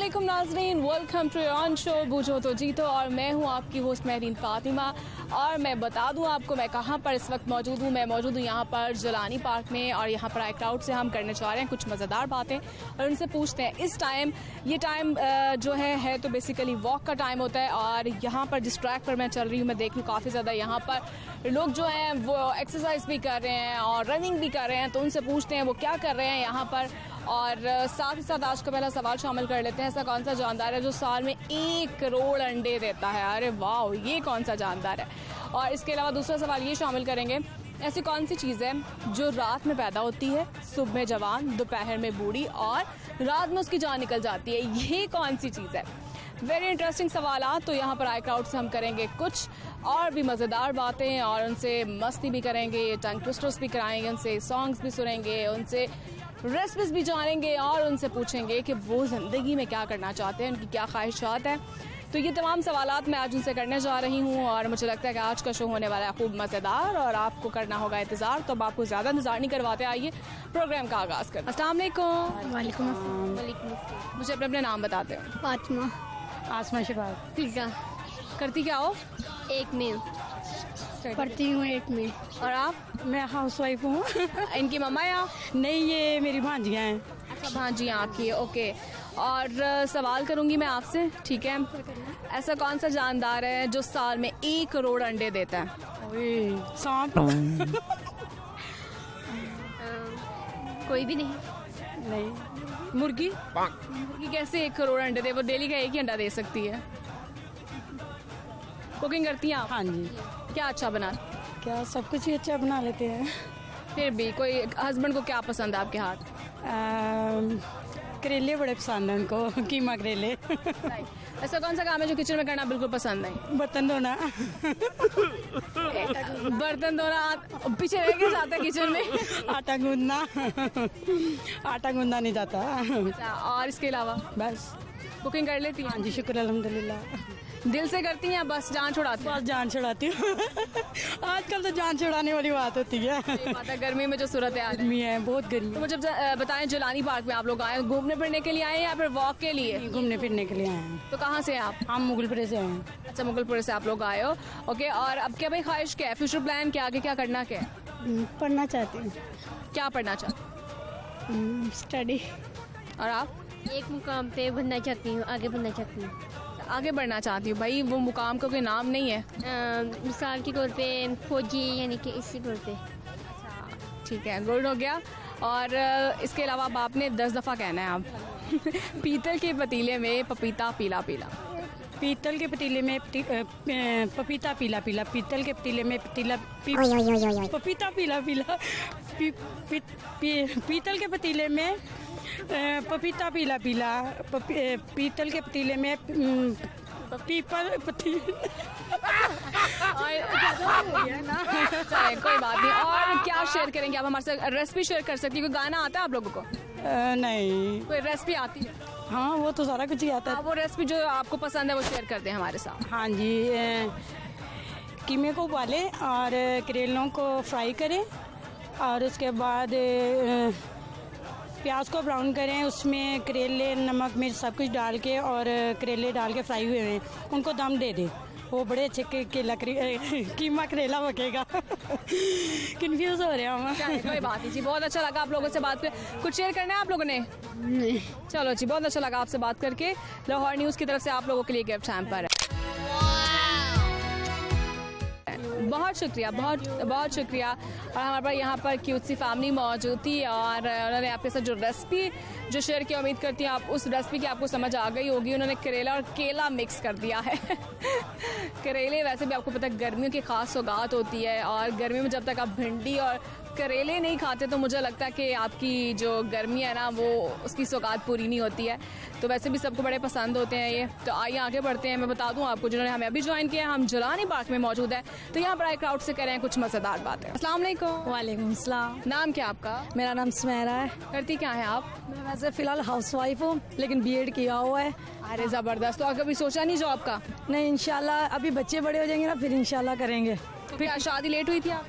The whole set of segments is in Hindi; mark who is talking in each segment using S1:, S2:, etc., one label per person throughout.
S1: अस्सलामुअलैकुम नाज़रीन, welcome to your on show बूझो तो जीतो। और मैं हूं आपकी होस्ट महरीन फातिमा। और मैं बता दूं आपको मैं कहां पर इस वक्त मौजूद हूं। मैं मौजूद हूं यहां पर जिलानी पार्क में और यहां पर एक क्राउड से हम करने जा रहे हैं कुछ मज़ेदार बातें और उनसे पूछते हैं इस टाइम ये टाइम जो है तो बेसिकली वॉक का टाइम होता है। और यहाँ पर जिस ट्रैक पर मैं चल रही हूँ मैं देख रही हूँ काफ़ी ज़्यादा यहाँ पर लोग जो हैं वो एक्सरसाइज भी कर रहे हैं और रनिंग भी कर रहे हैं। तो उनसे पूछते हैं वो क्या कर रहे हैं यहाँ पर। और साथ ही साथ आज का पहला सवाल शामिल कर लेते हैं। ऐसा कौन सा जानदार है जो साल में 1 करोड़ अंडे देता है? अरे वाह, ये कौन सा जानदार है। और इसके अलावा दूसरा सवाल ये शामिल करेंगे, ऐसी कौन सी चीज़ है जो रात में पैदा होती है, सुबह में जवान, दोपहर में बूढ़ी और रात में उसकी जान निकल जाती है? ये कौन सी चीज़ है? वेरी इंटरेस्टिंग सवाल। तो यहाँ पर आई क्राउड से हम करेंगे कुछ और भी मज़ेदार बातें और उनसे मस्ती भी करेंगे, टंग ट्विस्टर्स भी कराएंगे, उनसे सॉन्ग्स भी सुनेंगे, उनसे रेसिपीज भी जानेंगे और उनसे पूछेंगे कि वो ज़िंदगी में क्या करना चाहते हैं, उनकी क्या ख्वाहिशात हैं। तो ये तमाम सवालात मैं आज उनसे करने जा रही हूँ और मुझे लगता है कि आज का शो होने वाला है खूब मज़ेदार और आपको करना होगा इंतज़ार। तो अब आपको ज़्यादा इंतज़ार नहीं करवाते, आइए प्रोग्राम का आगाज़ करते हैं। अस्सलाम वालेकुम। मुझे अपने अपने नाम बताते हो।
S2: फातिमा।
S3: आसमा शबाब।
S1: फिज़ा। करती क्या हो?
S2: 1 में पढ़ती हूँ, 8 में।
S1: और आप?
S3: मैं हाउस वाइफ हूँ।
S1: इनकी मम्मा या?
S3: नहीं, ये मेरी भांजियाँ हैं।
S1: अच्छा, भांजियाँ आपकी, ओके। और सवाल करूँगी मैं आपसे, ठीक है? ऐसा कौन सा जानदार है जो साल में 1 करोड़ अंडे देता है?
S3: सांप।
S2: कोई भी नहीं।
S3: मुर्गी।
S1: मुर्गी कैसे 1 करोड़ अंडे दे? वो डेली का 1 ही अंडा दे सकती है। कुकिंग करती हैं आप?
S3: हाँ जी।
S1: क्या अच्छा बना?
S3: क्या सब कुछ ही अच्छा बना लेते हैं।
S1: फिर भी कोई हस्बैंड को क्या पसंद है आपके हाथ?
S3: करेले बड़े पसंद हैं उनको, कीमा करेले।
S1: ऐसा कौन सा काम है जो किचन में करना बिल्कुल पसंद नहीं?
S3: बर्तन धोना।
S1: बर्तन धोना पीछे रह के जाता है किचन में।
S3: आटा गूंदना। आटा गूंदना नहीं जाता।
S1: अच्छा, और इसके अलावा?
S3: बस
S1: कुकिंग कर लेती हैं?
S3: हाँ जी, शुक्र अल्हम्दुलिल्लाह।
S1: दिल से करती हैं बस जान छुड़ाती हैं?
S3: बस जान छुड़ाती हूँ। आजकल तो जान छुड़ाने वाली बात होती है।
S1: गर्मी में जो सूरत है
S3: गर्मी है, बहुत गर्मी।
S1: तो मुझे बताएं, जिलानी पार्क में आप लोग आए घूमने फिरने के लिए आए या फिर वॉक के लिए?
S3: घूमने फिरने के लिए आए हैं।
S1: तो कहाँ से हैं आप?
S3: हम मुगलपुरे से हैं।
S1: अच्छा, मुगलपुरे से आप लोग आए हो, ओके। और अब क्या भाई ख्वाहिश क्या है, फ्यूचर प्लान क्या, आगे क्या करना क्या है?
S3: पढ़ना चाहती हूँ।
S1: क्या पढ़ना चाहती?
S3: स्टडी।
S1: और आप?
S2: एक मुकाम पे बनना चाहती हूँ, आगे बढ़ना चाहती हूँ।
S1: आगे बढ़ना चाहती हूँ भाई, वो मुकाम का कोई नाम नहीं है?
S2: मिसाल के तौर पे फौजी, यानी कि इसी तौर पे।
S1: ठीक है, गुड हो गया। और इसके अलावा अब आपने 10 दफ़ा कहना है आप। पीतल के पतीले में पपीता पीला पीला।
S3: पीतल के पतीले में पपीता पीला पीला। पीतल के पतीले में पपीता पीला पीला। पीतल के पतीले में पपीता पीला पीला। पीतल के पतीले में पीपल पतीले।
S1: कोई बात नहीं। और क्या शेयर करेंगे आप हमारे साथ? रेसिपी शेयर कर सकती है? कोई गाना आता है आप लोगों को?
S3: नहीं।
S1: कोई रेसिपी आती है?
S3: हाँ, वो तो सारा कुछ ही आता है।
S1: वो रेसिपी जो आपको पसंद है वो शेयर कर दें हमारे साथ।
S3: हाँ जी। कीमे को उबालें और करेलों को फ्राई करें और उसके बाद प्याज को ब्राउन करें, उसमें करेले, नमक, मिर्च सब कुछ डाल के और करेले डाल के फ्राई हुए हैं उनको दम दे दें। वो बड़े अच्छे कीमा करेला पकेगा। कंफ्यूज हो रहे हैं हम।
S1: कोई बात नहीं जी, बहुत अच्छा लगा आप लोगों से बात कर। कुछ शेयर करना है आप लोगों ने?
S3: नहीं।
S1: चलो जी, बहुत अच्छा लगा आपसे बात करके। लाहौर न्यूज़ की तरफ से आप लोगों के लिए गिफ्ट हैम्पर है। बहुत शुक्रिया, बहुत बहुत शुक्रिया। और हमारे पास यहाँ पर क्यूट सी फैमिली मौजूद थी और उन्होंने आपके साथ जो रेसिपी जो शेयर की, उम्मीद करती हैं आप उस रेसिपी की आपको समझ आ गई होगी। उन्होंने करेला और केला मिक्स कर दिया है। करेले वैसे भी आपको पता है गर्मियों की ख़ास सौगात होती है और गर्मी में जब तक आप भिंडी और करेले नहीं खाते तो मुझे लगता है कि आपकी जो गर्मी है ना वो उसकी सौगात पूरी नहीं होती है। तो वैसे भी सबको बड़े पसंद होते हैं ये। तो आइए आगे बढ़ते हैं। मैं बता दूं आपको जिन्होंने हमें अभी ज्वाइन किया है, हम जिलानी पार्क में मौजूद है। तो यहाँ पर आए क्राउड से करें कुछ मज़ेदार बातें। अस्सलाम वालेकुम।
S3: वालेकुम सलाम।
S1: नाम क्या आपका?
S3: मेरा नाम सुमेरा है।
S1: करती क्या है आप?
S3: मैं वैसे फ़िलहाल हाउस वाइफ हूँ लेकिन बीएड किया हुआ है।
S1: अरे ज़बरदस्त। तो कभी सोचा नहीं जॉब का?
S3: नहीं, इंशाल्लाह अभी बच्चे बड़े हो जाएंगे ना फिर इंशाल्लाह करेंगे।
S1: तो क्या शादी लेट हुई थी आप?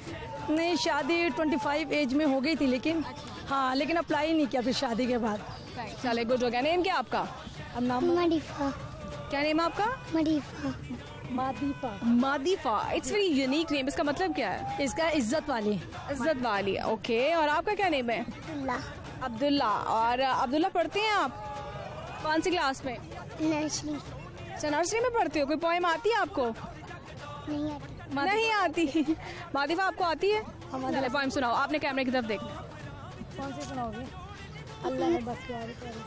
S3: नहीं, शादी 25 एज में हो गई थी लेकिन हाँ, लेकिन अप्लाई नहीं किया फिर शादी के बाद।
S1: चले, गुड हो गया। नेम क्या आपका?
S2: मरीफा।
S1: क्या नेम है आपका?
S2: मरीफा।
S1: मादीफा। It's very unique name. इसका मतलब क्या है?
S3: इसका इज्जत वाली।
S1: इज्जत वाली। ओके, और आपका क्या नेम है? अब्दुल्ला। और अब्दुल्ला पढ़ते हैं आप कौन सी क्लास में?
S2: नर्सरी।
S1: अच्छा, नर्सरी में पढ़ते हो। कोई पोएम आती है आपको?
S2: नहीं आती।
S1: नहीं आती। मादीफा आपको आती है? चलो पोएम सुनाओ। आपने कैमरे की तरफ देखना।
S3: कौन सी सुनाओगे? अल्लाह है बस प्यारी प्यारी।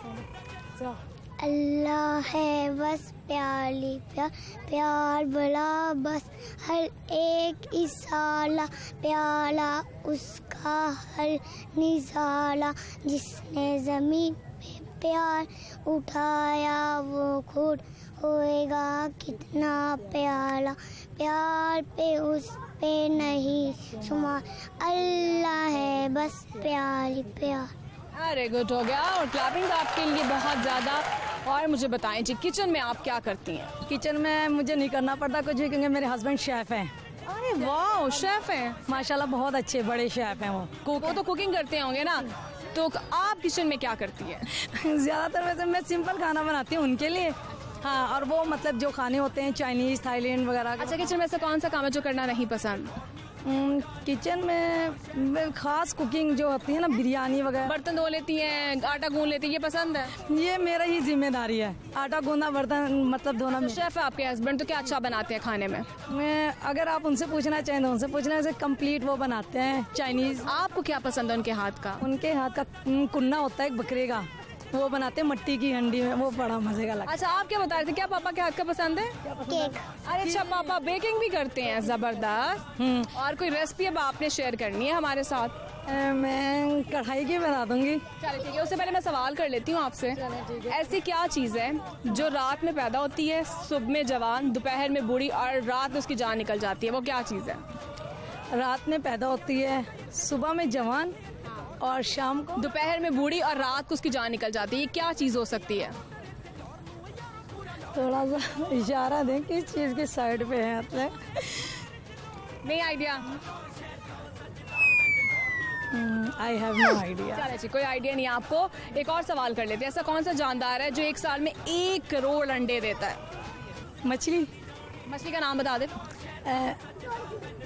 S2: अल्लाह है बस प्यारी प्यार, प्यार बड़ा बस हर एक इसाला, प्याला उसका हर निजाला, जिसने ज़मीन पे प्यार उठाया वो खुद होएगा कितना प्याला, प्यार पे उस पे नहीं शुमार, अल्लाह है बस प्यारी प्यार।
S1: अरे गुड, हो गया। और क्लैपिंग आपके लिए बहुत ज़्यादा। और मुझे बताएं जी, किचन में आप क्या करती हैं?
S3: किचन में मुझे नहीं करना पड़ता कुछ भी, क्योंकि मेरे हस्बैंड शेफ़ हैं।
S1: अरे वाह, शेफ हैं
S3: माशाल्लाह, बहुत अच्छे बड़े शेफ़ हैं वो
S1: तो कुकिंग करते होंगे ना। तो आप किचन में क्या करती है?
S3: ज़्यादातर वैसे मैं सिंपल खाना बनाती हूँ उनके लिए। हाँ, और वो मतलब जो खाने होते हैं चाइनीज़, थाईलैंड वगैरह।
S1: अच्छा, किचन में ऐसा कौन सा काम है जो करना नहीं पसंद?
S3: किचन में खास कुकिंग जो होती है ना, बिरयानी वगैरह।
S1: बर्तन धो लेती हैं, आटा गूंद लेती हैं, ये पसंद है?
S3: ये मेरा ही जिम्मेदारी है, आटा गूंदना, बर्तन मतलब धोना।
S1: तो शेफ है आपके हस्बैंड, तो क्या अच्छा बनाते हैं खाने में?
S3: मैं अगर आप उनसे पूछना चाहें तो उनसे पूछना से कंप्लीट वो बनाते हैं चाइनीज़।
S1: आपको क्या पसंद है उनके हाथ का?
S3: उनके हाथ का कुन्ना होता है एक बकरे का, वो बनाते हैं मट्टी की हंडी में, वो बड़ा मजे का लगता है।
S1: अच्छा, आप क्या बता रहे थे, क्या पापा के हाथ का पसंद है?
S2: केक।
S1: अरे अच्छा, पापा बेकिंग भी करते हैं, जबरदस्त। और कोई रेसिपी अब आपने शेयर करनी है हमारे साथ?
S3: मैं कढ़ाई की बता दूंगी।
S1: चलिए ठीक है, उससे पहले मैं सवाल कर लेती हूँ आपसे। ऐसी क्या चीज़ है जो रात में पैदा होती है, सुबह में जवान, दोपहर में बूढ़ी और रात में उसकी जान निकल जाती है? वो क्या चीज़ है?
S3: रात में पैदा होती है, सुबह में जवान और शाम को,
S1: दोपहर में बूढ़ी और रात को उसकी जान निकल जाती है। ये क्या चीज़ हो सकती है?
S3: थोड़ा सा इशारा दें किस चीज़ की साइड पे है मतलब।
S1: नहीं idea?
S3: I have no idea.
S1: चलिए जी, कोई आइडिया नहीं है आपको। एक और सवाल कर लेते हैं। ऐसा कौन सा जानदार है जो एक साल में 1 करोड़ अंडे देता है?
S3: मछली।
S1: मछली का नाम बता दे।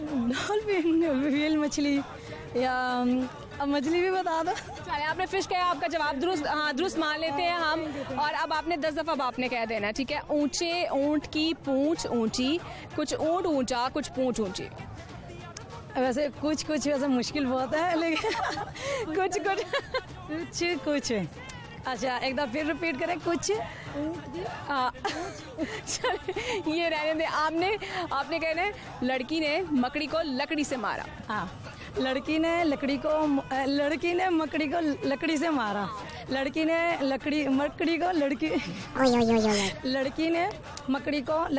S3: डॉल्फिन, व्हेल मछली, या अब मछली भी बता दो।
S1: चलिए, आपने फिश कहा, आपका जवाब दुरुस्त। हाँ, दुरुस्त मान लेते हैं हम। और अब आपने 10 दफ़ा आपने कह देना, ठीक है? ऊंचे ऊंट की पूंछ ऊंची, कुछ ऊंट ऊंचा, कुछ पूंछ ऊंची।
S3: वैसे कुछ वैसे मुश्किल बहुत है, लेकिन कुछ। अच्छा, एक बार फिर रिपीट करें। कुछ
S1: चलिए, ये रहने दे। आपने कहना, लड़की ने मकड़ी को लकड़ी से मारा।
S3: हाँ, लड़की ने मकड़ी को लकड़ी से मारा। लड़की ने मकड़ी को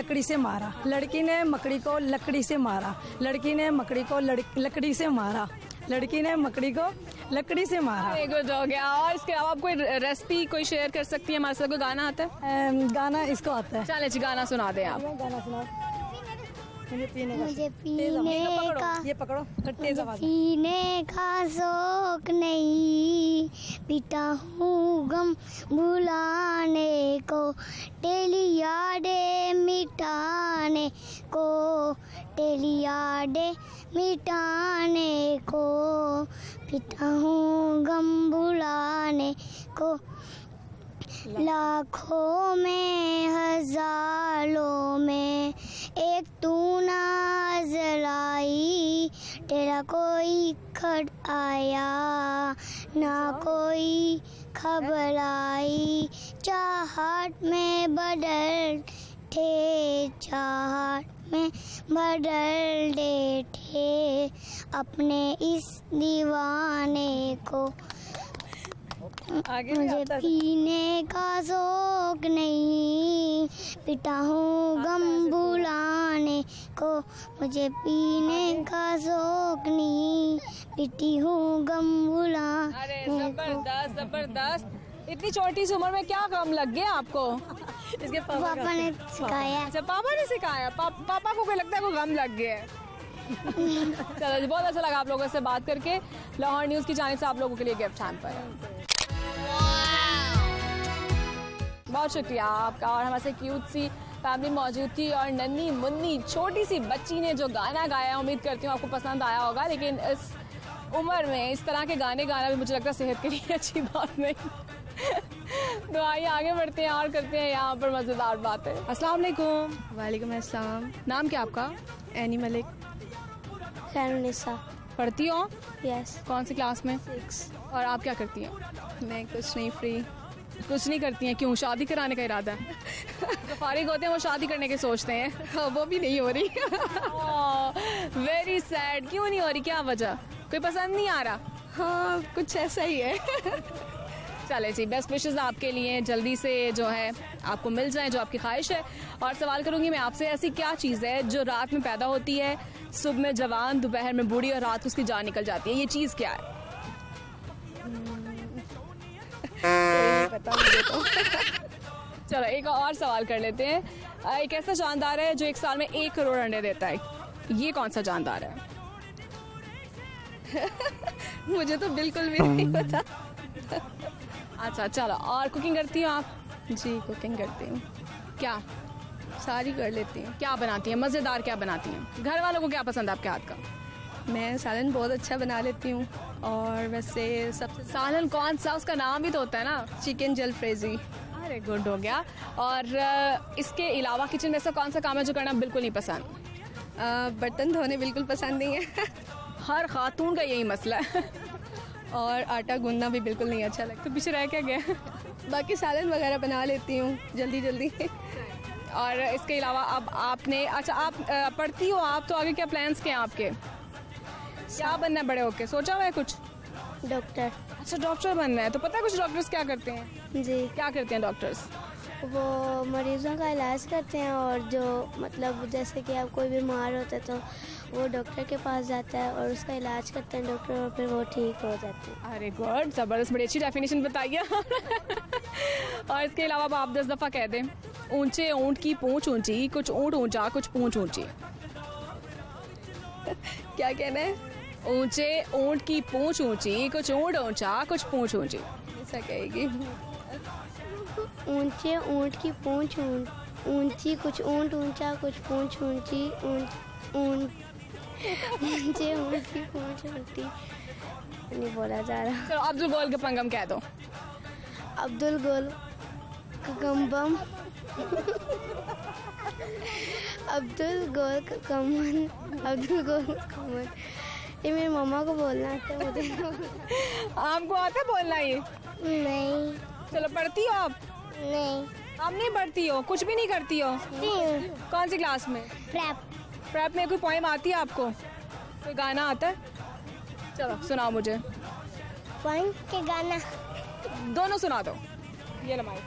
S3: लकड़ी से मारा। लड़की ने मकड़ी को लकड़ी से मारा। लड़की ने मकड़ी को लकड़ी से मारा। लड़की ने मकड़ी को लकड़ी से मारा।
S1: गुड हो गया। और इसके अलावा आप कोई रेसिपी कोई शेयर कर सकती है हमारे साथ? कोई गाना आता है?
S3: गाना इसको आता है।
S1: चले जी, गाना सुना दें आप।
S3: गाना सुनाओ।
S2: मुझे पीने का शौक नहीं, पीता हूँ गम भुलाने को, डेली यादें मिटाने को, डेली यादें मिटाने को, पीता हूँ गम भुलाने को, लाखों में हजारों में एक तू नजर आई, तेरा कोई खड़ आया ना कोई खबर आई, चाहत में बदल थे अपने इस दीवाने को। मुझे पीने का शौक नहीं, पीता हूँ गम भुलाने को, मुझे पीने का शौक नहीं, पीती हूँ गम भुलाने।
S1: अरे जबरदस्त जबरदस्त। इतनी छोटी सी उम्र में क्या गम लग गया आपको?
S2: इसके पापा ने सिखाया।
S1: अच्छा, पापा ने सिखाया। पापा को कोई लगता है को गम लग गया है। चलो जी, बहुत अच्छा लगा आप लोगों से बात करके। लाहौर न्यूज़ की जानिब से आप लोगों के लिए गिफ्ट हैम्पर है। बहुत शुक्रिया आपका। और हमारे क्यूट सी फैमिली मौजूद थी और नन्ही मुन्नी छोटी सी बच्ची ने जो गाना गाया, उम्मीद करती हूँ आपको पसंद आया होगा। लेकिन इस उम्र में इस तरह के गाने गाना भी मुझे लगता है सेहत के लिए अच्छी बात नहीं। तो आइए आगे बढ़ते हैं और करते हैं यहाँ पर मज़ेदार बातें। अस्सलाम वालेकुम।
S4: वालेकुम अस्सलाम।
S1: नाम क्या आपका?
S4: एनी मलिक।
S2: खैरुनिसा।
S1: पढ़ती हो?
S2: यस।
S1: कौन सी क्लास में?
S2: 6।
S1: और आप क्या करती हैं?
S4: मैं कुछ नहीं, फ्री।
S1: कुछ नहीं करती हैं? क्यों, शादी कराने का इरादा है? जो फारिग होते हैं वो शादी करने के सोचते हैं।
S4: हाँ, वो भी नहीं हो रही।
S1: Very sad. क्यों नहीं हो रही, क्या वजह? कोई पसंद नहीं आ रहा?
S4: हाँ, कुछ ऐसा ही है।
S1: चले जी, बेस्ट विशेस आपके लिए, जल्दी से जो है आपको मिल जाए जो आपकी ख्वाहिश है। और सवाल करूंगी मैं आपसे, ऐसी क्या चीज़ है जो रात में पैदा होती है, सुबह में जवान, दोपहर में बूढ़ी और रात को उसकी जान निकल जाती है? ये चीज़ क्या है?
S4: नहीं पता मुझे तो।
S1: चलो एक और सवाल कर लेते हैं। एक ऐसा जानदार है जो एक साल में 1 करोड़ अंडे देता है, ये कौन सा जानदार है?
S4: मुझे तो बिल्कुल भी नहीं पता।
S1: अच्छा चलो, और कुकिंग करती हो आप?
S4: जी, कुकिंग करती हूँ,
S1: क्या
S4: सारी कर लेती हूँ।
S1: क्या बनाती हैं? मज़ेदार क्या बनाती हैं? घर वालों को क्या पसंद है आपके हाथ का?
S4: मैं सालन बहुत अच्छा बना लेती हूँ। और वैसे सबसे
S1: सालन कौन सा? उसका नाम भी तो होता है ना।
S4: चिकन जलफ्रेजी।
S1: अरे गुड हो गया। और इसके अलावा किचन में ऐसा कौन सा काम है जो करना बिल्कुल नहीं पसंद?
S4: बर्तन धोने बिल्कुल पसंद नहीं है।
S1: हर खातून का यही मसला है।
S4: और आटा गूंदना भी बिल्कुल नहीं अच्छा लगता।
S1: तो पीछे रह क्या गया?
S4: बाकी सालन वगैरह बना लेती हूँ जल्दी जल्दी।
S1: और इसके अलावा अब आपने, अच्छा आप पढ़ती हो आप, तो आगे क्या प्लान्स क्या हैं आपके? क्या बनना है बड़े होके, सोचा हुआ है कुछ?
S2: डॉक्टर।
S1: अच्छा डॉक्टर बनना है। तो पता है कुछ डॉक्टर्स क्या करते हैं?
S2: जी।
S1: क्या करते हैं डॉक्टर्स?
S2: वो मरीजों का इलाज करते हैं, और जो मतलब जैसे कि आप कोई बीमार होता है तो वो डॉक्टर के पास जाता है और उसका इलाज करते हैं डॉक्टर, और फिर वो ठीक हो जाते हैं।
S1: अरे गुड, ज़बरदस्त, बड़ी अच्छी डेफिनेशन बताइए। और इसके अलावा अब आप 10 दफ़ा कह दें, ऊंचे ऊंट की पूंछ ऊंची, कुछ ऊंट ऊंचा कुछ पूंछ ऊंची।
S4: क्या कहना है?
S1: ऊंचे ऊंट की पूंछ ऊंची, कुछ ऊंट ऊंचा कुछ पूंछ ऊंची।
S4: ऐसा कहेगी।
S2: ऊंचे ऊंट की पूंछ ऊंची, कुछ ऊंट ऊंचा कुछ पूंछ ऊंची। ऊंचे ऊंट की पूंछ ऊंची नहीं बोला जा रहा।
S1: चलो अब्दुल गोल के पंगम कह दो।
S2: अब्दुल गोल ककम्बम। अब्दुल गोल कमन। अब्दुल गोल कमन। ये मेरी मम्मा को बोलना आता है मुझे।
S1: आपको आता है बोलना ये?
S2: नहीं।
S1: चलो पढ़ती हो आप?
S2: नहीं।
S1: आप नहीं पढ़ती हो, कुछ भी नहीं करती हो? कौन सी क्लास में?
S2: प्रेप।
S1: प्रेप में कोई पोएम आती है आपको? कोई गाना आता है? चलो सुनाओ मुझे।
S2: पोएम के गाना
S1: दोनों सुना दो। ये लो mike.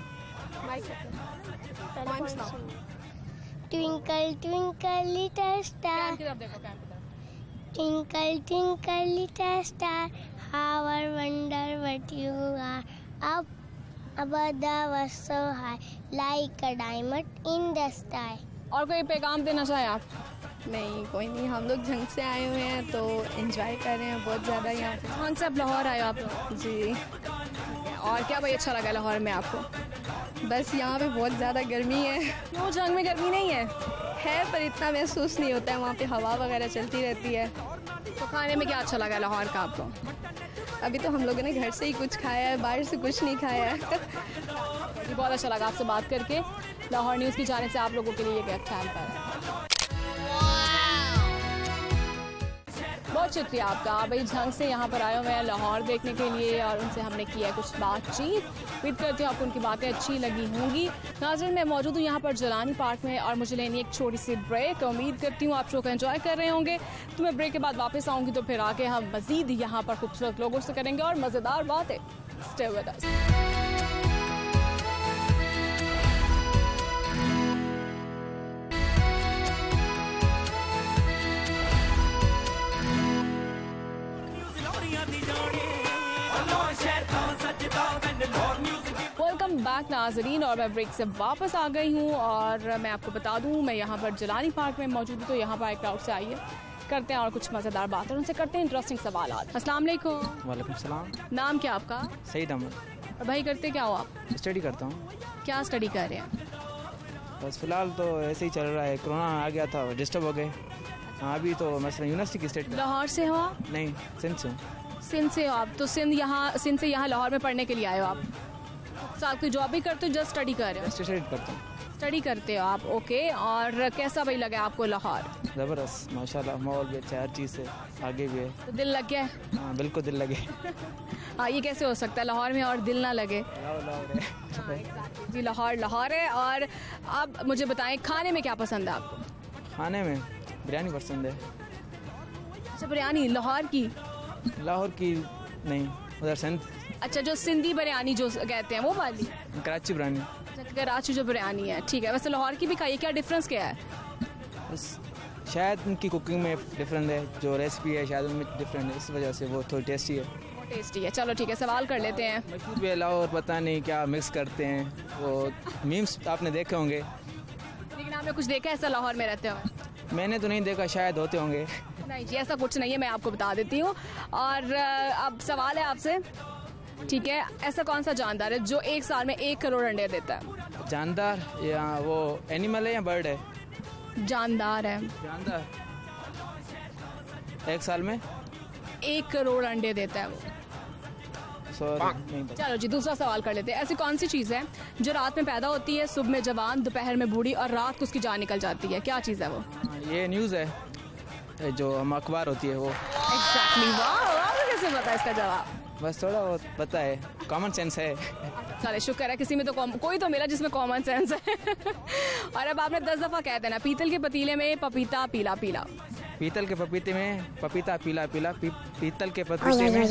S2: Twinkle twinkle little star,
S1: की तरफ देखो, कैम की तरफ।
S2: twinkle twinkle little star, how I wonder what you are, up above the was so high, like a diamond in the sky.
S1: और कोई पैगाम देना चाहें आप?
S4: नहीं, कोई नहीं, हम लोग झंग से आए हुए हैं तो एंजॉय कर रहे हैं बहुत ज़्यादा यहाँ पे।
S1: कौन से आप लाहौर आए हो आप लोग?
S4: जी।
S1: और क्या भाई अच्छा लगा लाहौर में आपको?
S4: बस यहाँ पे बहुत ज़्यादा गर्मी है।
S1: क्यों, जंग में गर्मी नहीं है?
S4: पर इतना महसूस नहीं होता है, वहाँ पे हवा वगैरह चलती रहती है।
S1: तो खाने में क्या अच्छा लगा लाहौर का आपको?
S4: अभी तो हम लोगों ने घर से ही कुछ खाया है, बाहर से कुछ नहीं खाया है।
S1: बहुत अच्छा लगा आपसे बात करके। लाहौर न्यूज़ की जानिब से आप लोगों के लिए ये गिफ्ट हैम्पर है। बहुत शुक्रिया आपका। आप भाई झंग से यहाँ पर आए हुए हैं लाहौर देखने के लिए और उनसे हमने किया कुछ बातचीत। उम्मीद करती हूँ आपको उनकी बातें अच्छी लगी होंगी। नाज़रीन, मैं मौजूद हूँ यहाँ पर जलानी पार्क में और मुझे लेनी एक छोटी सी ब्रेक। उम्मीद करती हूँ आप शो को एंजॉय कर रहे होंगे। तो मैं ब्रेक के बाद वापस आऊँगी तो फिर आके हम मज़ीद यहाँ पर खूबसूरत लोगों से करेंगे और मज़ेदार बातें। Stay with us. Welcome back नाजरीन, और मैं ब्रेक से वापस आ गई हूँ और मैं आपको बता दूँ मैं यहाँ पर जलानी पार्क में मौजूद हूँ। तो यहाँ पर एक क्राउड से आई है, करते हैं और कुछ मज़ेदार बात और उनसे करते हैं इंटरेस्टिंग सवाल। अस्सलाम वालेकुम।
S5: वालेकुम सलाम।
S1: नाम क्या आपका?
S5: सईद अहमद।
S1: और भाई करते क्या हो आप?
S5: स्टडी करता हूँ।
S1: क्या स्टडी कर रहे हैं?
S5: बस फिलहाल तो ऐसे ही चल रहा है, कोरोना आ गया था, डिस्टर्ब हो गए। हाँ, अभी तो मसलन यूनिवर्सिटी की स्टेट
S1: लाहौर से हो आप?
S5: नहीं, सिंध से हूँ।
S1: सिंध से हो आप, तो सिंध से यहाँ लाहौर में पढ़ने के लिए आए हो आप? साथ कोई जॉब भी करते हो, जस्ट स्टडी कर रहे हो?
S5: स्टडी करता हूँ।
S1: स्टडी करते हो आप, ओके। और कैसा भाई लगा आपको लाहौर?
S5: ज़बरदस्त, माशाल्लाह, माहौल भी अच्छा है, हर चीज़ से आगे भी है।
S1: तो दिल लग गया है?
S5: हाँ, बिल्कुल दिल लगे।
S1: हाँ, ये कैसे हो सकता है लाहौर में और दिल ना लगे? जी, लाहौर लाहौर है। और अब मुझे बताएं, खाने में क्या पसंद है आपको?
S5: खाने में बिरयानी पसंद है।
S1: अच्छा, बिरयानी लाहौर की?
S5: लाहौर की नहीं, उधर सिंध।
S1: अच्छा, जो सिंधी बिरयानी जो कहते हैं वो वाली?
S5: कराची बिरयानी।
S1: अच्छा, कराची जो बिरयानी है, ठीक है। वैसे लाहौर की भी खाइए, क्या डिफरेंस क्या है?
S5: बस शायद उनकी कुकिंग में डिफरेंट है, जो रेसिपी है शायद उनमें डिफरेंट है, इस वजह से वो थोड़ी टेस्टी है।
S1: वो टेस्टी है। चलो ठीक है, सवाल कर लेते हैं।
S5: मशहूर भी लाहौर, पता नहीं क्या मिक्स करते हैं, वो मीम्स आपने देखे होंगे।
S1: लेकिन आपने कुछ देखा है ऐसा लाहौर में रहते हुए?
S5: मैंने तो नहीं देखा, शायद होते होंगे।
S1: नहीं जी, ऐसा कुछ नहीं है, मैं आपको बता देती हूँ। और अब सवाल है आपसे, ठीक है, ऐसा कौन सा जानदार है जो एक साल में 1 करोड़ अंडे देता है?
S5: जानदार या वो एनिमल है या बर्ड है?
S1: जानदार है।
S5: जानदार एक साल में
S1: 1 करोड़ अंडे देता है वो।
S5: सॉरी, नहीं पता।
S1: चलो जी, दूसरा सवाल कर लेते हैं। ऐसी कौन सी चीज़ है जो रात में पैदा होती है, सुबह में जवान, दोपहर में बूढ़ी और रात को उसकी जान निकल जाती है? क्या चीज़ है वो?
S5: ये न्यूज़ है, जो हम अखबार होती है वो।
S1: एग्जैक्टली। वाह, आपको कैसे पता इसका जवाब?
S5: बस थोड़ा बहुत पता है, कॉमन सेंस है।
S1: चले, शुक्र है किसी में तो कोई तो मिला जिसमें कॉमन सेंस है। और अब आपने 10 दफ़ा कह देना, पीतल के पतीले में पपीता पीला पीला।
S5: पीतल के पपीते में पपीता पीला पीला, पीतल के पपीते में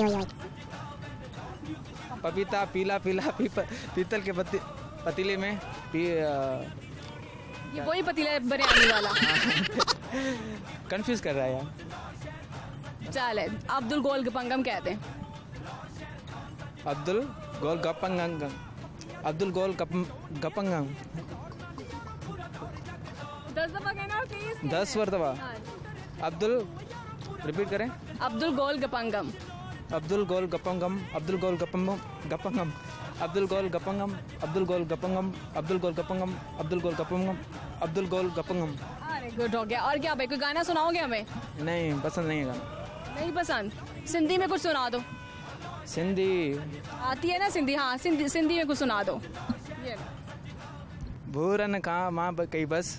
S5: पपीता पीला पीला, पीतल के पतीले में
S1: ये वही पतीला बिरयानी वाला।
S5: कंफ्यूज कर रहा है यार।
S1: चले, अब्दुल गोल गपंगम कहते हैं।
S5: अब्दुल गोल गपंगम, अब्दुल गोल गपंगम।
S1: 10 दफ़ा कहना प्लीज।
S5: 10 मरतबा। अब्दुल, रिपीट करें।
S1: अब्दुल गोल गपंगम,
S5: अब्दुल गोल गपंगम, अब्दुल गोल गपंगम, गपंगम, अब्दुल गोल गपंगम, अब्दुल गोल गपंगम, अब्दुल गोल गपंगम, अब्दुल गोल गपंगम, अब्दुल गोल गपंगम।
S1: अरे गुड हो गया। और क्या भाई, कोई गाना सुनाओगे हमें?
S5: नहीं, पसंद नहीं है गाना।
S1: नहीं पसंद? सिंधी में कुछ सुना दो।
S5: सिंधी
S1: आती है ना सिंधी? हाँ, सिंधी में कुछ सुना दो। ये
S5: भूरन खां मां कई बस,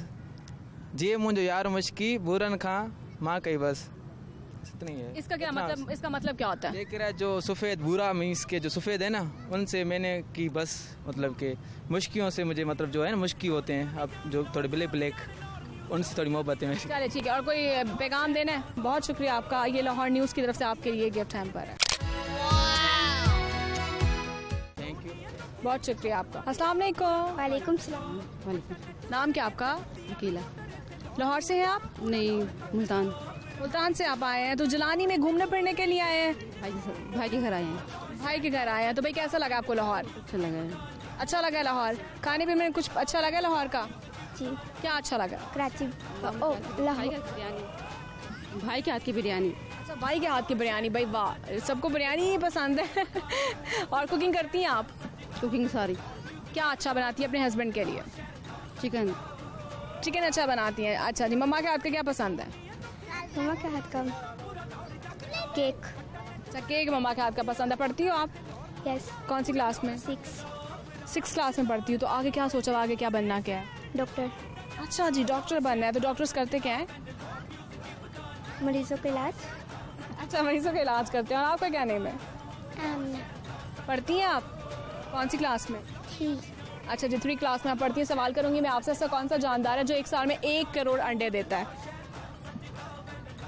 S5: जे मुंहिंजो यार मुश्की, भूरन खां मां कई बस। इतनी है।
S1: इसका क्या मतलब, इसका मतलब क्या होता है?
S5: देख रहा है जो सफ़ेद, भूरा मीन्स के जो सफ़ेद है ना, उनसे मैंने की बस, मतलब के मुश्कियों से मुझे, मतलब जो है ना मुश्की होते हैं, अब जो थोड़े ब्लैक ब्लैक, उनसे थोड़ी मोहब्बत है।
S1: चलिए ठीक है। और कोई पैगाम देना है? बहुत शुक्रिया आपका। ये लाहौर न्यूज़ की तरफ से आपके लिए गिफ्ट हैम्पर है।
S5: थैंक यू,
S1: बहुत शुक्रिया आपका। अस्सलाम वालेकुम।
S2: वालेकुम सलाम।
S1: नाम क्या आपका?
S3: अकेला
S1: लाहौर से हैं आप?
S3: नहीं, मुल्तान।
S1: मुल्तान से आप आए हैं, तो जलानी में घूमने फिरने के लिए आए हैं?
S3: भाई के घर आए हैं।
S1: भाई के घर आए हैं, तो भाई कैसा लगा आपको लाहौर?
S3: अच्छा लगा है।
S1: अच्छा लगा लाहौर? खाने पीने में कुछ अच्छा लगा लाहौर का?
S2: जी,
S1: क्या अच्छा लगा?
S2: कराची लाहौर।
S3: भाई के हाथ की बिरयानी।
S1: अच्छा, भाई के हाथ की बिरयानी। भाई वाह, सबको बिरयानी ही पसंद है। और कुकिंग करती हैं आप?
S3: कुकिंग सारी।
S1: क्या अच्छा बनाती है अपने हस्बैंड के लिए?
S3: चिकन।
S1: चिकन अच्छा बनाती हैं। अच्छा जी, मम्मा के हाथ का क्या पसंद है?
S2: मम्मा के हाथ का केक।
S1: अच्छा, केक मम्मा के हाथ का पसंद है। पढ़ती हो आप?
S2: यस।
S1: कौन सी क्लास में? 6 क्लास में पढ़ती हूँ। तो आगे क्या सोचा, आगे क्या बनना क्या है?
S2: डॉक्टर।
S1: अच्छा जी, डॉक्टर बनना है। तो डॉक्टर्स करते क्या है?
S2: मरीजों का इलाज।
S1: अच्छा, मरीजों का इलाज करते हैं। और आपका क्या नेम है?
S2: आमना।
S1: पढ़ती हैं आप? कौन सी क्लास में?
S2: 3।
S1: अच्छा जी, 3 क्लास में आप पढ़ती हैं। सवाल करूंगी मैं आपसे, ऐसा कौन सा जानदार है जो एक साल में 1 करोड़ अंडे देता है?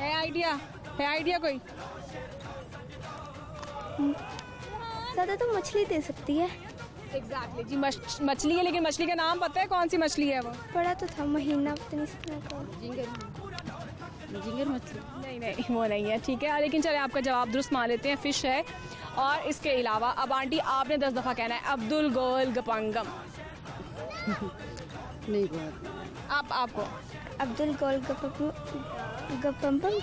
S1: आइडिया कोई?
S2: ज़्यादा तो मछली दे सकती है।
S1: एग्जैक्टली जी, मछली है, लेकिन मछली का नाम पता है? कौन सी मछली है वो?
S2: पढ़ा तो था, महीना पता नहीं इसका नाम।
S3: झींगर मछली।
S1: नहीं, वो नहीं है। ठीक है, लेकिन चले आपका जवाब दुरुस्त मान लेते हैं, फिश है। और इसके अलावा अब आंटी आपने 10 दफ़ा कहना है अब्दुल गोल गपंगम।
S3: नहीं बोला।
S1: आपको
S2: अब्दुल गोल गपम्बम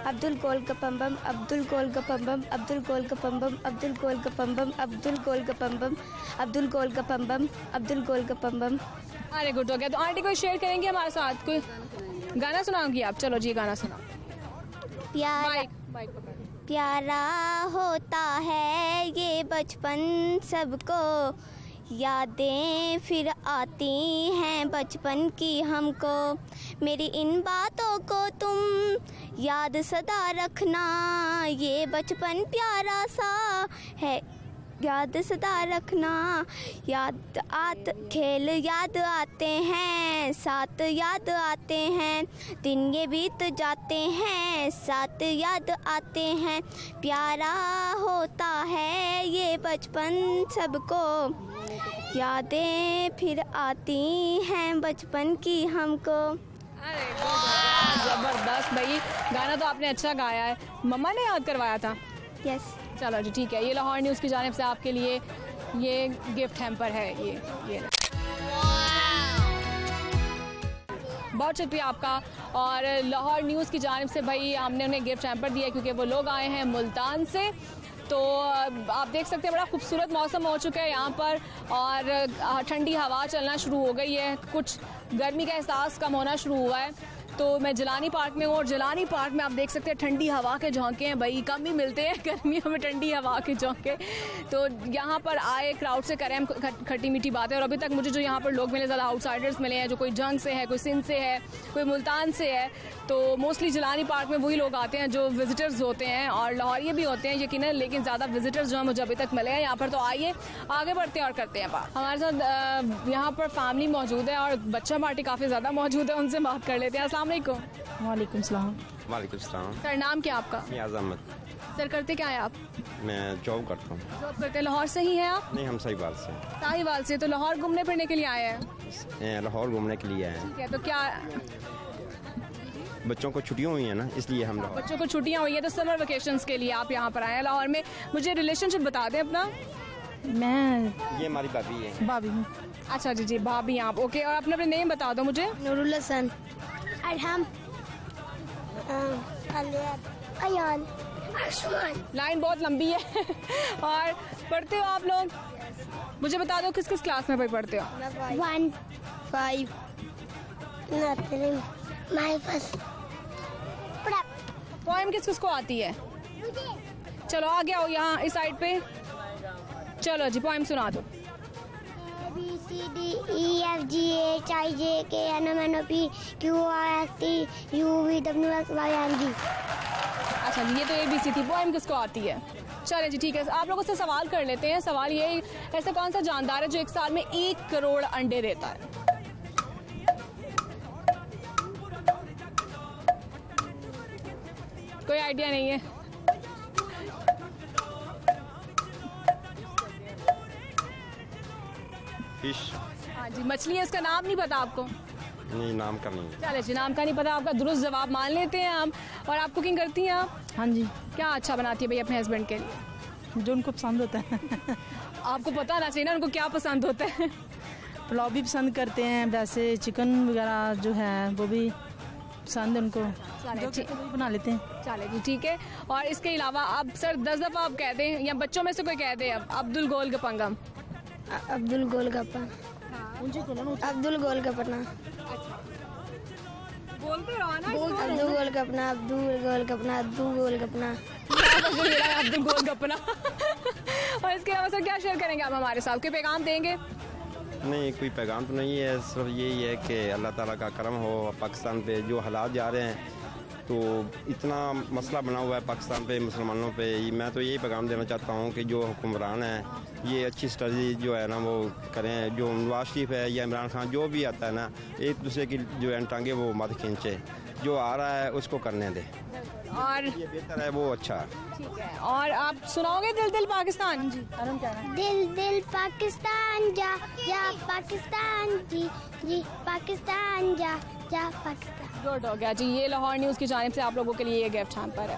S2: अब्दुल गोल गपम्बम अब्दुल गोल गपम्बम अब्दुल गोल गपम्बम अब्दुल गोल गपम्बम अब्दुल गोल गपम्बम अब्दुल गोल गपम्बम अब्दुल गोल गपम्बम।
S1: अरे गुड हो गया। तो आंटी कोई शेयर करेंगे हमारे साथ, कोई गाना सुनाओगी आप? चलो जी गाना सुनाओ।
S2: प्यारा
S1: माइक पकड़।
S2: प्यारा होता है ये बचपन सबको, यादें फिर आती हैं बचपन की हमको। मेरी इन बातों को तुम याद सदा रखना, ये बचपन प्यारा सा है याद सदा रखना। याद खेल याद आते हैं, साथ याद आते हैं, दिन ये बीत जाते हैं, साथ याद आते हैं। प्यारा होता है ये बचपन सबको, यादें फिर आती हैं बचपन की हमको।
S1: अरे जबरदस्त भाई, गाना तो आपने अच्छा गाया है। मम्मा ने याद करवाया था?
S2: यस।
S1: चलो जी ठीक है, ये लाहौर न्यूज़ की जानिब से आपके लिए ये गिफ्ट हैम्पर है। ये बहुत शुक्रिया आपका। और लाहौर न्यूज़ की जानिब से भाई हमने उन्हें गिफ्ट हैम्पर दिया क्योंकि वो लोग आए हैं मुल्तान से। तो आप देख सकते हैं बड़ा खूबसूरत मौसम हो चुका है यहाँ पर और ठंडी हवा चलना शुरू हो गई है, कुछ गर्मी का एहसास कम होना शुरू हुआ है। तो मैं जिलानी पार्क में हूँ और जिलानी पार्क में आप देख सकते हैं ठंडी हवा के झोंके हैं भाई, कम ही मिलते हैं गर्मियों में ठंडी हवा के झोंके। तो यहाँ पर आए क्राउड से करें हम खट्टी मीठी बातें। और अभी तक मुझे जो यहाँ पर लोग मिले ज़्यादा आउटसाइडर्स मिले हैं, जो कोई जंग से है, कोई सिंध से है, कोई मुल्तान से है। तो मोस्टली जिलानी पार्क में वही लोग आते हैं जो विजिटर्स होते हैं और लाहौरिये भी होते हैं यकीनन, लेकिन ज़्यादा विजिटर्स जो हैं मुझे अभी तक मिले हैं यहाँ पर। तो आइए आगे बढ़ते हैं और करते हैं बात। हमारे साथ यहाँ पर फैमिली मौजूद है और बच्चा पार्टी काफ़ी ज़्यादा मौजूद है, उनसे बात कर लेते हैं। अस्सलाम वालेकुम।
S3: वालेकुम सलाम।
S6: वालेकुम सलाम।
S1: सर नाम क्या आपका?
S6: नियाज़ अहमद।
S1: सर करते क्या है आप?
S6: मैं जॉब करता हूँ।
S1: जॉब करते हैं। लाहौर से ही हैं आप?
S6: नहीं, हम साहिवाल से।
S1: साहिवाल से। तो लाहौर घूमने फिरने के लिए आए हैं?
S6: लाहौर घूमने के लिए आए हैं।
S1: ठीक है। तो क्या
S6: बच्चों को छुट्टियाँ हुई हैं ना, इसलिए हम लाहौर।
S1: बच्चों को छुट्टियाँ हुई हैं तो समर वेकेशंस के लिए आप यहाँ पर आए हैं लाहौर में। मुझे रिलेशनशिप बता दें अपना।
S3: मैं
S6: ये हमारी भाभी है।
S3: भाभी हूँ।
S1: अच्छा जी जी भाभी आप, ओके। और अपना नेम बता दो मुझे।
S2: नूरुल हसन। अरहम। अयान। आसमान।
S1: लाइन बहुत लंबी है और पढ़ते हो आप लोग? मुझे बता दो किस किस क्लास में भाई पढ़ते हो?
S2: 1 5 नर्सरी माय फर्स्ट।
S1: पोएम किस किस को आती है? चलो आगे आओ यहाँ इस साइड पे। चलो जी पोएम सुना दो। अच्छा ये तो ABC थी, पोएम किसको आती है? चले जी ठीक है, आप लोगों से सवाल कर लेते हैं। सवाल ये, ऐसा कौन सा जानदार है जो एक साल में 1 करोड़ अंडे देता है? कोई आइडिया नहीं है?
S6: फिश।
S1: हाँ जी मछली है, इसका नाम नहीं पता आपको?
S6: नहीं, नाम का नहीं।
S1: चले जी नाम का नहीं पता आपका, दुरुस्त जवाब मान लेते हैं हम। और आप कुकिंग करती हैं आप?
S3: हाँ जी।
S1: क्या अच्छा बनाती है भाई अपने हस्बैंड के लिए?
S3: जो उनको पसंद होता है।
S1: आपको पता होना चाहिए ना उनको क्या पसंद होता है।
S3: पुलाव भी पसंद करते हैं, वैसे चिकन वगैरह जो है वो भी पसंद है उनको, जो
S1: ठीक
S3: वही बना लेते हैं।
S1: चले जी ठीक है। और इसके अलावा आप सर 10 दफ़ा आप कह दें या बच्चों में से कोई कह दे अब अब्दुल गोल गपंगम।
S2: अब्दुल गोलगप्पा। अब्दुल गोलगप्पा।
S1: बोलते रहो ना।
S2: अब्दुल गोलगप्पा। अब्दुल गोलगप्पा। अब्दुल गोलगप्पा।
S1: अब्दुल गोल गपना। और इसके अलावा सर क्या शेयर करेंगे आप हमारे साथ, कोई पैगाम देंगे?
S6: नहीं, कोई पैगाम तो नहीं है, सिर्फ यही है कि अल्लाह ताला का करम हो पाकिस्तान पे। जो हालात जा रहे हैं तो इतना मसला बना हुआ है पाकिस्तान पे, मुसलमानों पे। मैं तो यही पैगाम देना चाहता हूँ कि जो हुक्मरान हैं ये अच्छी स्टडी जो है ना वो करें। जो नवाज शरीफ है या इमरान खान जो भी आता है ना, एक दूसरे की जो है टांगे वो मत खींचे, जो आ रहा है उसको करने दे
S1: और
S6: ये बेहतर है, वो अच्छा है।
S1: ठीक है। और आप सुनाओगे दिल दिल पाकिस्तान? जी
S2: दिल दिल पाकिस्तान जा जा पाकिस्तान जी जी पाकिस्तान जा जा पाकिस्तान।
S1: गुड हो गया जी। ये लाहौर न्यूज़ की जानिब से आप लोगों के लिए ये गिफ्ट हैम्पर है।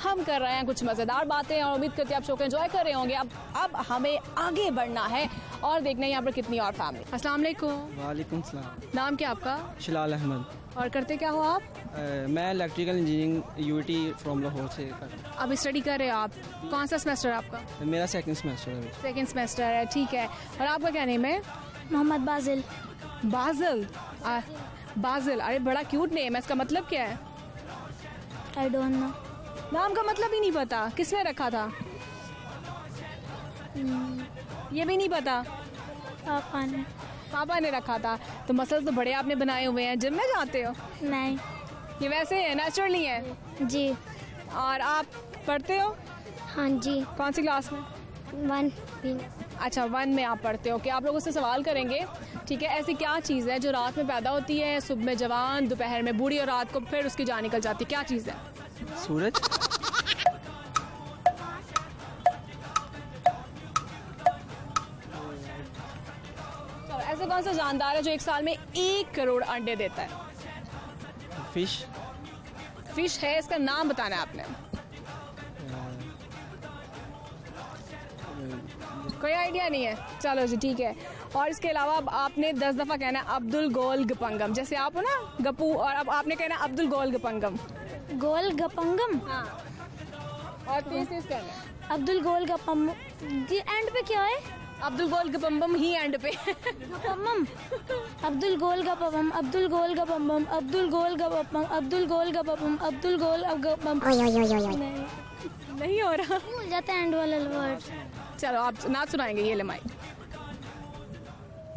S1: हम कर रहे हैं कुछ मज़ेदार बातें और उम्मीद करते हैं आप शो को एंजॉय कर रहे होंगे। अब हमें आगे बढ़ना है और देखना है यहाँ पर कितनी और फैमिली। अस्सलाम वालेकुम।
S7: वालेकुम सलाम।
S1: नाम क्या आपका?
S7: शलाल अहमद।
S1: और करते क्या हो आप?
S7: मैं electrical engineering UT from Lahore से कर।
S1: अब स्टडी कर रहे हो आप? कौन सा सेमेस्टर है आपका?
S7: मेरा सेकंड सेमेस्टर है।
S1: सेकंड सेमेस्टर है, ठीक है। और आपका क्या नेम है?
S2: मोहम्मद बाजिल।
S1: बाजिल? बाजिल, अरे बड़ा क्यूट नेम है, इसका मतलब क्या है?
S2: I don't know.
S1: नाम का मतलब ही नहीं पता? किसने रखा था? ये भी नहीं पता?
S2: पापा ने।
S1: पापा ने रखा था। तो मसल्स तो बड़े आपने बनाए हुए हैं। जिम में जाते हो?
S2: नहीं।
S1: ये वैसे है, नेचुरली है?
S2: जी।
S1: और आप पढ़ते हो?
S2: हाँ जी।
S1: कौन सी क्लास में?
S2: 1 भी।
S1: अच्छा 1 में आप पढ़ते हो। कि आप लोगों से सवाल करेंगे, ठीक है। ऐसी क्या चीज़ है जो रात में पैदा होती है, सुबह में जवान, दोपहर में बूढ़ी और रात को फिर उसकी जान निकल जाती है? क्या चीज़ है?
S7: सूरज।
S1: चलो, ऐसे कौन सा जानदार है जो एक साल में 1 करोड़ अंडे देता है?
S7: फिश।
S1: फिश है, इसका नाम बताना है आपने। कोई आइडिया नहीं है? चलो जी ठीक है। और इसके अलावा अब आपने 10 दफ़ा कहना है अब्दुल गोल गपंगम। जैसे आप हो ना गप्पू, और अब आपने कहना है अब्दुल गोल गपंगम।
S2: गोल गपंगम।
S1: हाँ, और तेज कहना है।
S2: अब्दुल गोल गपम। जी एंड पे क्या है?
S1: अब्दुल गोल गपम्बम ही एंड पे।
S2: गपम्बम। अब्दुल गोल गपम। अब्दुल गोल गपम। अब्दुल गोल गपम। अब्दुल गोल गपम। अब्दुल गोल गपम।
S1: नहीं हो रहा,
S2: भूल जाते हैं एंड वाले वर्ड।
S1: चलो आप नाच सुनाएंगे, ये ले माइक।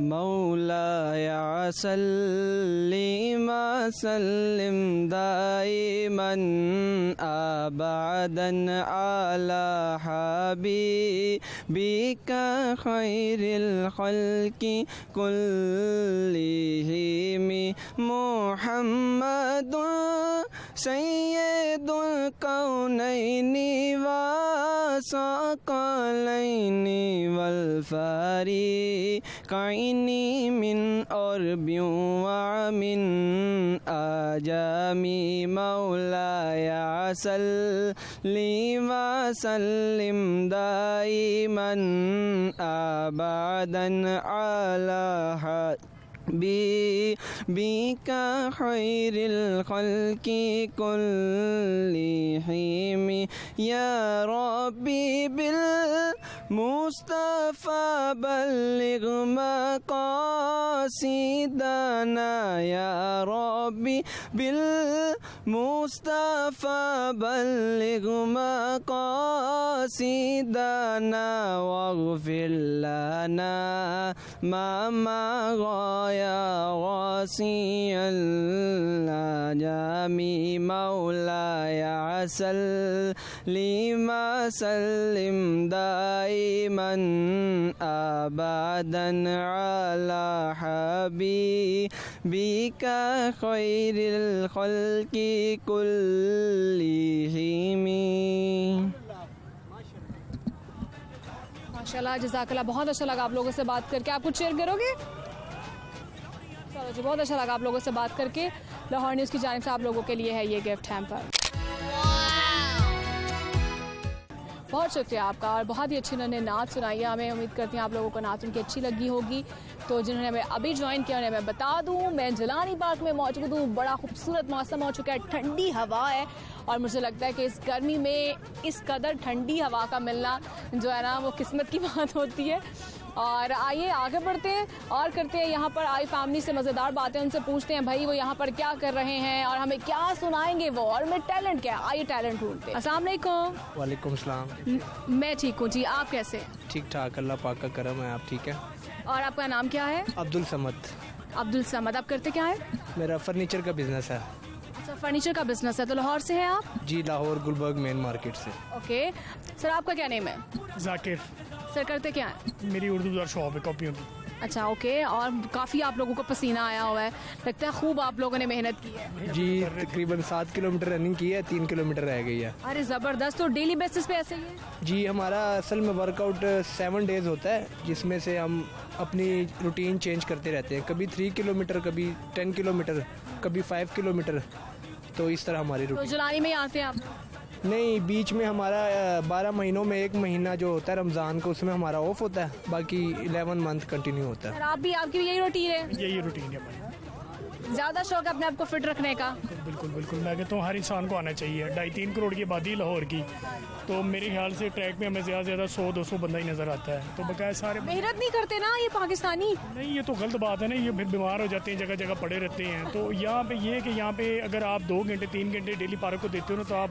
S7: मौलाया सल्ली व सल्लिम दाइमन अबदन अला हबीबिका खैरिल खल्क़ि कुल्लिहिम मुहम्मदुन सय्यदुल कौनैनि व सकलैनि वल फ़रीक़ैनि मिन अरबिय्यिन व मिन अजामी मौलाया सल्ली व सल्लिम दाइमन अबदन अला हबीबिका खैरिल खल्क़ि कुल्लिहिम या रब्बी बिल मुस्तफ़ा बल्लिग़ मक़ासिदना या रब्बी बिल मुस्तफ़ा बल्लिग़ मक़ासिदना वग़फ़िर लना मा मग़ाया वासिअल जामी मौलाया सल्ली व सल्लिम दाइमन अबदन अला हबीबिका खैरिल खल्क़ि कुल्लिहिम।
S1: माशाल्लाह, जज़ाकल्लाह। बहुत अच्छा लगा आप लोगों से बात करके। आप कुछ शेयर करोगे? चलो जी, बहुत अच्छा लगा आप लोगों से बात करके। लाहौर न्यूज़ की जानिब से आप लोगों के लिए है ये गिफ्ट हैम्पर। बहुत शुक्रिया आपका, और बहुत ही अच्छी उन्होंने नाच सुनाई है हमें। उम्मीद करती हैं आप लोगों को नाच उनकी अच्छी लगी होगी। तो जिन्होंने हमें अभी ज्वाइन किया उन्हें मैं बता दूं, मैं जिलानी पार्क में मौजूद हूँ। बड़ा खूबसूरत मौसम हो चुका है, ठंडी हवा है, और मुझे लगता है कि इस गर्मी में इस कदर ठंडी हवा का मिलना जो है ना वो किस्मत की बात होती है। और आइए आगे बढ़ते हैं और करते हैं यहाँ पर आई फैमिली से मज़ेदार बातें। उनसे पूछते हैं भाई वो यहाँ पर क्या कर रहे हैं और हमें क्या सुनाएंगे वो, और में टैलेंट क्या है। आइए टैलेंट ढूंढते हैं। अस्सलाम वालेकुम।
S8: वालेकुम सलाम।
S1: मैं ठीक हूँ जी, आप कैसे?
S8: ठीक ठाक, अल्लाह पाक का करम है। आप ठीक है?
S1: और आपका नाम क्या है?
S8: अब्दुल समद।
S1: अब्दुल समद। आप करते क्या है?
S8: मेरा फर्नीचर का बिजनेस है।
S1: अच्छा, फर्नीचर का बिजनेस है। तो लाहौर से हैं आप?
S8: जी, लाहौर गुलबर्ग मेन मार्केट से।
S1: ओके सर, आपका क्या नेम है?
S9: जाकिर।
S1: सर करते क्या है?
S9: मेरी उर्दू बाजार शॉप है कॉपियों की।
S1: अच्छा ओके, और काफ़ी आप लोगों को पसीना आया हुआ है, लगता है खूब आप लोगों ने मेहनत की है।
S8: जी, तकरीबन 7 किलोमीटर रनिंग की है, 3 किलोमीटर रह गई है।
S1: अरे ज़बरदस्त। तो डेली बेसिस पे ऐसे ही है?
S8: जी, हमारा असल में वर्कआउट 7 डेज होता है, जिसमें से हम अपनी रूटीन चेंज करते रहते हैं। कभी 3 किलोमीटर, कभी 10 किलोमीटर, कभी 5 किलोमीटर, तो इस तरह हमारी
S1: तो
S8: रूटीन।
S1: जुलानी में ही आते हैं आप?
S8: नहीं, बीच में हमारा 12 महीनों में 1 महीना जो होता है रमज़ान को, उसमें हमारा ऑफ होता है, बाकी 11 मंथ कंटिन्यू होता है।
S1: आपकी भी यही रूटीन है?
S9: यही रूटीन है भाई।
S1: ज़्यादा शौक है अपने आप को फिट रखने का?
S9: बिल्कुल बिल्कुल, मैं कहता हूँ हर इंसान को आना चाहिए। 2.5-3 करोड़ की आबादी लाहौर की, तो मेरे ख्याल से ट्रैक में हमें ज़्यादा से ज़्यादा 100-200 बंदा ही नज़र आता है। तो बकाया सारे
S1: मेहनत नहीं करते ना ये पाकिस्तानी?
S9: नहीं, ये तो गलत बात है ना, ये फिर बीमार हो जाते हैं, जगह जगह पड़े रहते हैं। तो यहाँ पे ये है कि यहाँ पे अगर आप 2 घंटे 3 घंटे डेली पार्क को देते हो ना, तो आप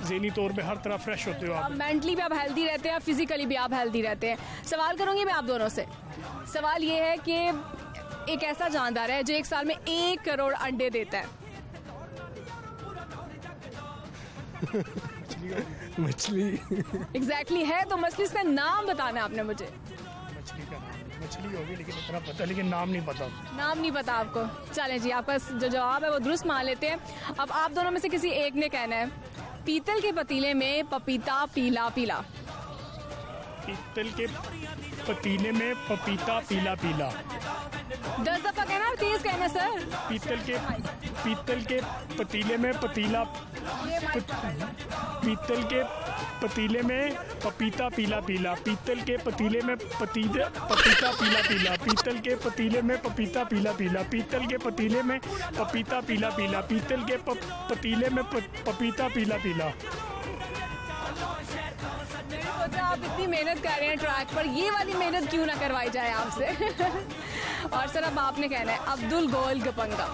S9: ज़हनी तौर पे हर तरह फ्रेश होते हो। आप
S1: मेंटली भी आप हेल्दी रहते हैं, फिजिकली भी आप हेल्दी रहते हैं। सवाल करूंगी मैं आप दोनों से। सवाल ये है कि एक ऐसा जानदार है जो 1 साल में 1 करोड़ अंडे देता है।
S8: मछली।
S1: एग्जैक्टली है, तो मछली इसका नाम बताना है आपने मुझे।
S9: मछली होगी, लेकिन इतना पता, लेकिन नाम नहीं पता।
S1: नाम नहीं पता आपको? चलें जी, आपका जो जवाब है वो दुरुस्त मान लेते हैं। अब आप दोनों में से किसी एक ने कहना है, पीतल के पतीले में पपीता पीला पीला।
S9: पीतल के पतीले में पपीता पीला पीला।
S1: 10 दफा कहना, तेज कहना सर।
S9: पीतल के पतीले में पतीला, पीतल के पतीले में पपीता पीला पीला। पीतल के पतीले में पपीता पीला पीला। पीतल के पतीले में पपीता पीला पीला। पीतल के पतीले में पपीता पीला पीला। पीतल के पतीले में पपीता पीला पीला।
S1: सोचा आप इतनी मेहनत कर रहे हैं ट्रैक पर, ये वाली मेहनत क्यों ना करवाई जाए आपसे। और सर अब आपने कहना है, अब्दुल गोल गपंगा।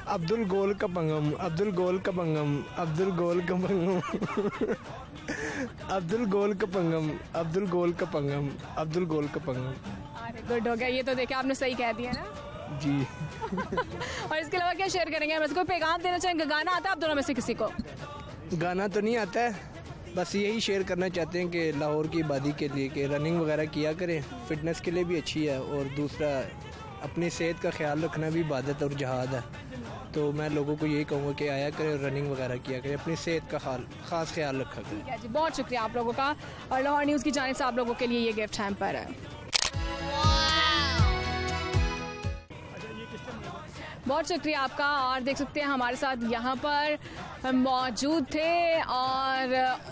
S8: अब्दुल गोल कपंगम, अब्दुल गोल कपंगम, अब्दुल गोल कपंगम। अब्दुल गोल कपंगम, अब्दुल गोल कपंगम, अब्दुल गोल कपंगम।
S1: अरे गुड हो गया, ये तो देखिए आपने सही कह दिया ना
S8: जी।
S1: और इसके अलावा क्या शेयर करेंगे? बस कोई पैगाम देना चाहेंगे? गाना आता है आप दोनों में से किसी को?
S8: गाना तो नहीं आता है, बस यही शेयर करना चाहते हैं कि लाहौर की आबादी के लिए कि रनिंग वगैरह किया करें, फिटनेस के लिए भी अच्छी है, और दूसरा अपनी सेहत का ख्याल रखना भी इबादत और जहाद है। तो मैं लोगों को यही कहूँगा कि आया करें, रनिंग वगैरह किया करें, अपनी सेहत का खास ख्याल रखा करें।
S1: ठीक है जी, बहुत शुक्रिया आप लोगों का। और लाहौर न्यूज़ की जानिब से आप लोगों के लिए ये गिफ्ट हैम्पर है। बहुत शुक्रिया आपका। और देख सकते हैं हमारे साथ यहाँ पर मौजूद थे, और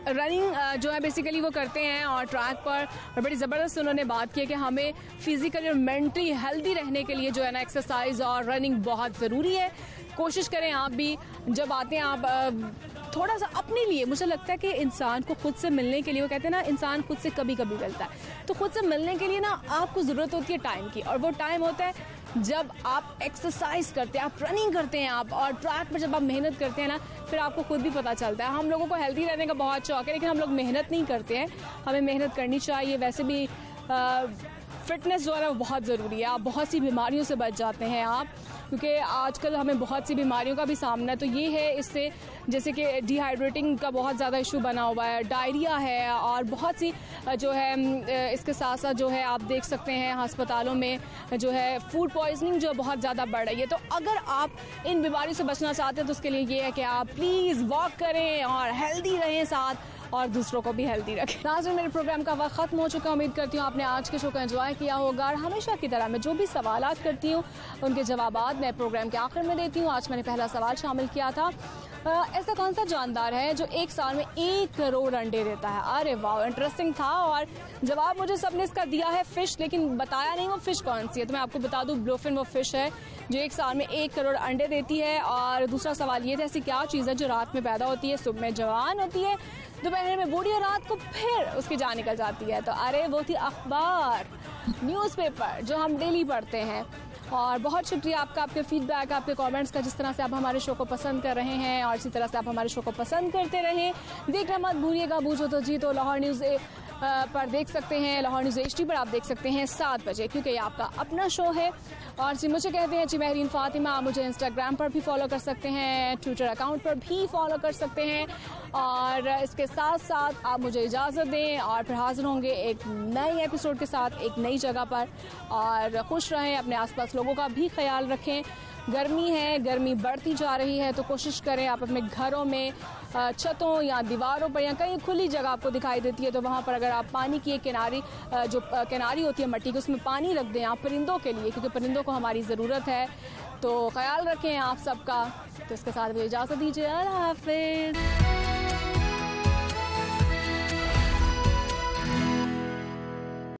S1: रनिंग जो है बेसिकली वो करते हैं, और ट्रैक पर बड़ी ज़बरदस्त उन्होंने बात की है कि हमें फिजिकली और मेंटली हेल्दी रहने के लिए जो है ना एक्सरसाइज और रनिंग बहुत ज़रूरी है। कोशिश करें आप भी, जब आते हैं आप थोड़ा सा अपने लिए, मुझे लगता है कि इंसान को खुद से मिलने के लिए, वो कहते हैं ना इंसान खुद से कभी कभी मिलता है, तो खुद से मिलने के लिए ना आपको ज़रूरत होती है टाइम की, और वो टाइम होता है जब आप एक्सरसाइज करते हैं, आप रनिंग करते हैं, आप और ट्रैक पर जब आप मेहनत करते हैं ना, फिर आपको खुद भी पता चलता है। हम लोगों को हेल्दी रहने का बहुत शौक है, लेकिन हम लोग मेहनत नहीं करते हैं। हमें मेहनत करनी चाहिए। वैसे भी फिटनेस जो है ना वो बहुत ज़रूरी है। आप बहुत सी बीमारियों से बच जाते हैं आप, क्योंकि आजकल हमें बहुत सी बीमारियों का भी सामना है। तो ये है, इससे जैसे कि डिहाइड्रेटिंग का बहुत ज़्यादा इशू बना हुआ है, डायरिया है, और बहुत सी जो है इसके साथ साथ जो है आप देख सकते हैं अस्पतालों में जो है फूड पॉइजनिंग जो बहुत ज़्यादा बढ़ रही है। तो अगर आप इन बीमारियों से बचना चाहते हैं तो उसके लिए ये है कि आप प्लीज़ वॉक करें और हेल्दी रहें साथ, और दूसरों को भी हेल्दी रखें। नाज़रीन, मेरे प्रोग्राम का वक्त ख़त्म हो चुका है। उम्मीद करती हूँ आपने आज के शो को एंजॉय किया होगा, और हमेशा की तरह मैं जो भी सवालात करती हूँ उनके जवाबात मैं प्रोग्राम के आखिर में देती हूँ। आज मैंने पहला सवाल शामिल किया था, ऐसा कौन सा जानदार है जो 1 साल में 1 करोड़ अंडे देता है? अरे वाह, इंटरेस्टिंग था। और जवाब मुझे सबने इसका दिया है फिश, लेकिन बताया नहीं वो फिश कौन सी है। तो मैं आपको बता दूं, ब्लूफिन वो फिश है जो 1 साल में 1 करोड़ अंडे देती है। और दूसरा सवाल ये था, ऐसी क्या चीज़ है जो रात में पैदा होती है, सुबह में जवान होती है, दोपहर में बूढ़ी, और रात को फिर उसकी जान निकल जाती है? तो अरे वो थी अखबार, न्यूज़पेपर जो हम डेली पढ़ते हैं। और बहुत शुक्रिया आपका, आपके फीडबैक, आपके कमेंट्स का, जिस तरह से आप हमारे शो को पसंद कर रहे हैं, और इसी तरह से आप हमारे शो को पसंद करते रहें। देखना मत भूलिएगा, बूझो तो जी तो लाहौर न्यूज़ पर देख सकते हैं, लाहौर न्यूज़ HD पर आप देख सकते हैं 7 बजे, क्योंकि ये आपका अपना शो है। और जी मुझे कहते हैं जी महरीन फातिमा। आप मुझे इंस्टाग्राम पर भी फॉलो कर सकते हैं, ट्विटर अकाउंट पर भी फॉलो कर सकते हैं, और इसके साथ साथ आप मुझे इजाज़त दें, और फिर हाजिर होंगे एक नए एपिसोड के साथ एक नई जगह पर। और खुश रहें, अपने आसपास लोगों का भी ख्याल रखें। गर्मी है, गर्मी बढ़ती जा रही है, तो कोशिश करें आप अपने घरों में छतों या दीवारों पर या कहीं खुली जगह आपको दिखाई देती है तो वहाँ पर अगर आप पानी की एक किनारी जो किनारी होती है मट्टी की, उसमें पानी रख दें आप परिंदों के लिए, क्योंकि परिंदों को हमारी ज़रूरत है। तो ख्याल रखें आप सबका। तो इसके साथ मुझे इजाज़त दीजिए, अल्लाह हाफ़िज़।